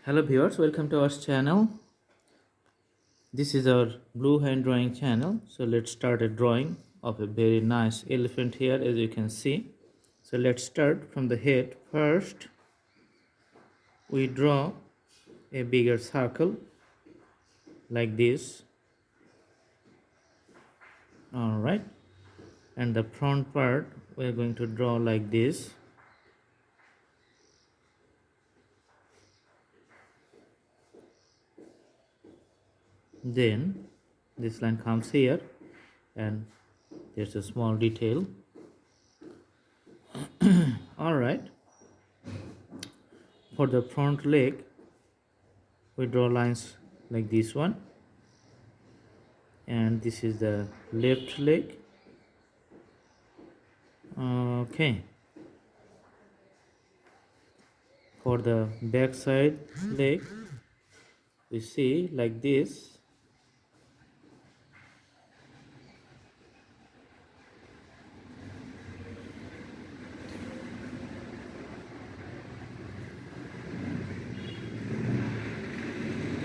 Hello viewers, welcome to our channel. This is our blue hand drawing channel. So let's start a drawing of a very nice elephant here, as you can see. So let's start from the head. First we draw a bigger circle like this. Alright, and the front part we're going to draw like this. Then this line comes here, and there's a small detail. Alright, for the front leg we draw lines like this one, and this is the left leg. Okay, for the back side leg we see like this,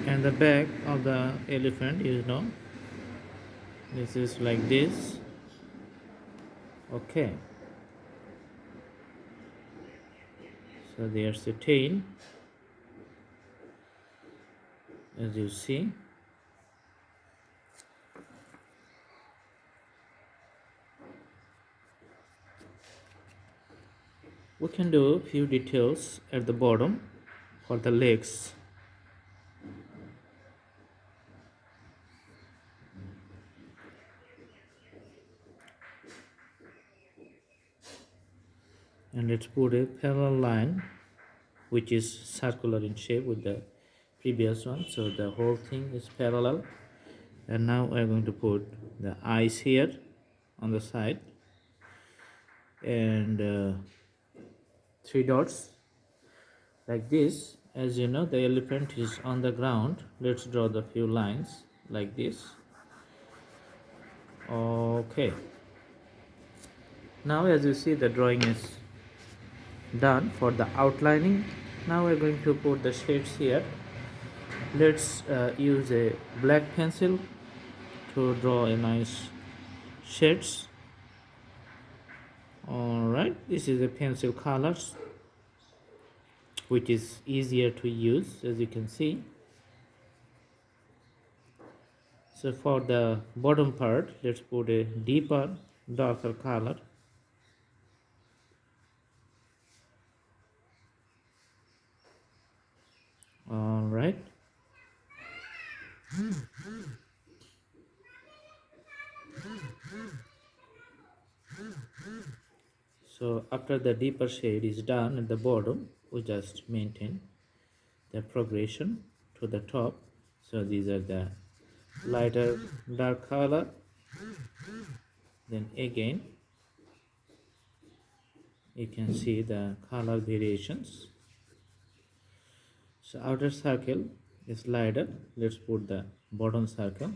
and the back of the elephant, this is like this. Okay, so there's the tail, as you see. We can do a few details at the bottom for the legs. And let's put a parallel line which is circular in shape with the previous one, so the whole thing is parallel. And now we're going to put the eyes here on the side, and three dots like this. As you know, the elephant is on the ground. Let's draw the few lines like this. Okay, now as you see, the drawing is done for the outlining. Now we're going to put the shades here. Let's use a black pencil to draw a nice shades. Alright, this is a pencil colors which is easier to use, as you can see. So for the bottom part, let's put a deeper darker color. Alright, so after the deeper shade is done at the bottom, we just maintain the progression to the top. So these are the lighter dark color, then again you can see the color variations. So outer circle is lighter. Let's put the bottom circle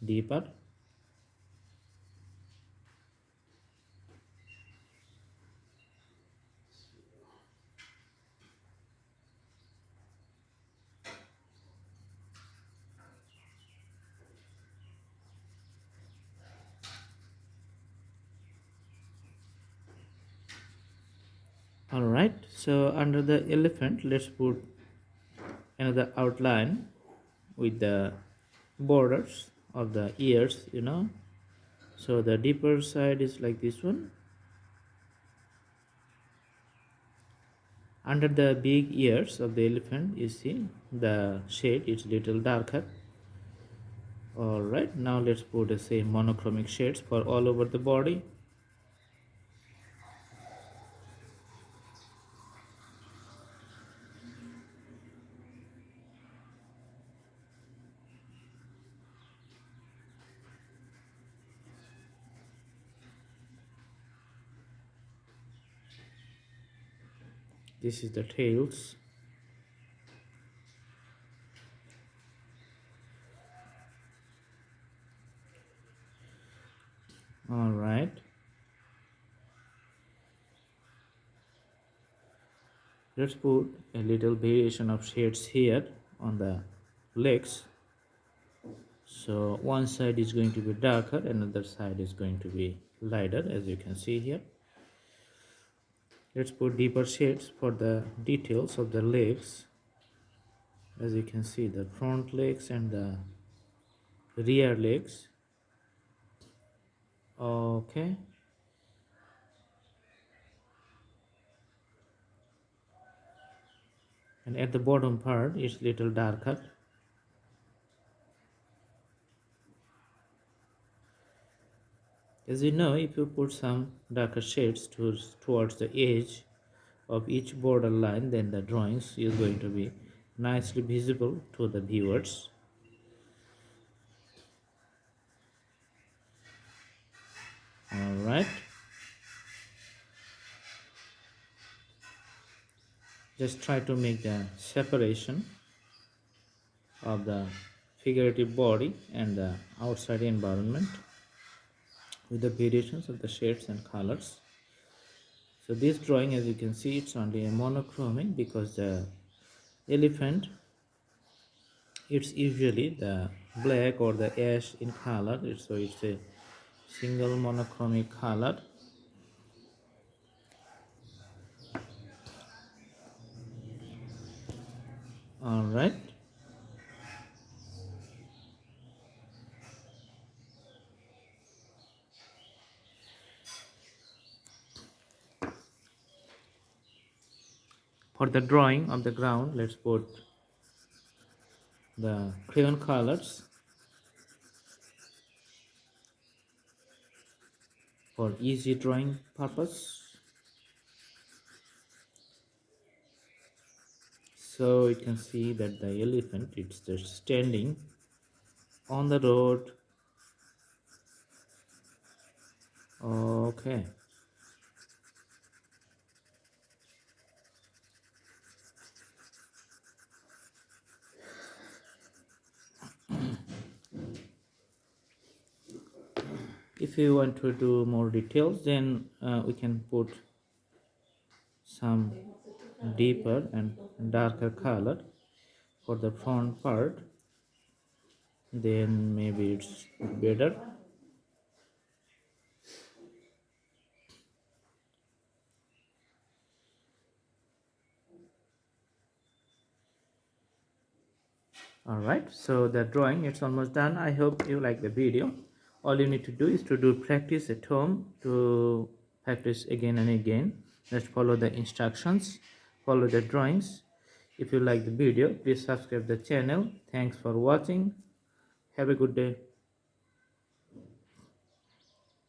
deeper. Alright, so under the elephant, let's put another outline with the borders of the ears. So the deeper side is like this one. Under the big ears of the elephant, you see the shade is little darker. Alright, now let's put the same monochromic shades for all over the body. This is the tails. Alright, Let's put a little variation of shades here on the legs. So one side is going to be darker, another side is going to be lighter, as you can see here. Let's put deeper shades for the details of the legs. As you can see, the front legs and the rear legs. Okay. And at the bottom part it's little darker. As you know, if you put some darker shades towards the edge of each border line, then the drawings is going to be nicely visible to the viewers. Alright, just try to make the separation of the figurative body and the outside environment with the variations of the shades and colors. So this drawing, as you can see, it's only a monochromic because the elephant, it's usually the black or the ash in color. So it's a single monochromic color. All right, for the drawing of the ground, let's put the crayon colors for easy drawing purpose. So you can see that the elephant, it's just standing on the road. Okay, if you want to do more details, then we can put some deeper and darker color for the front part, then maybe it's better. Alright, so the drawing, it's almost done. I hope you like the video. All you need to do is to do practice at home, to practice again and again. Just follow the instructions, follow the drawings. If you like the video, please subscribe the channel. Thanks for watching. Have a good day.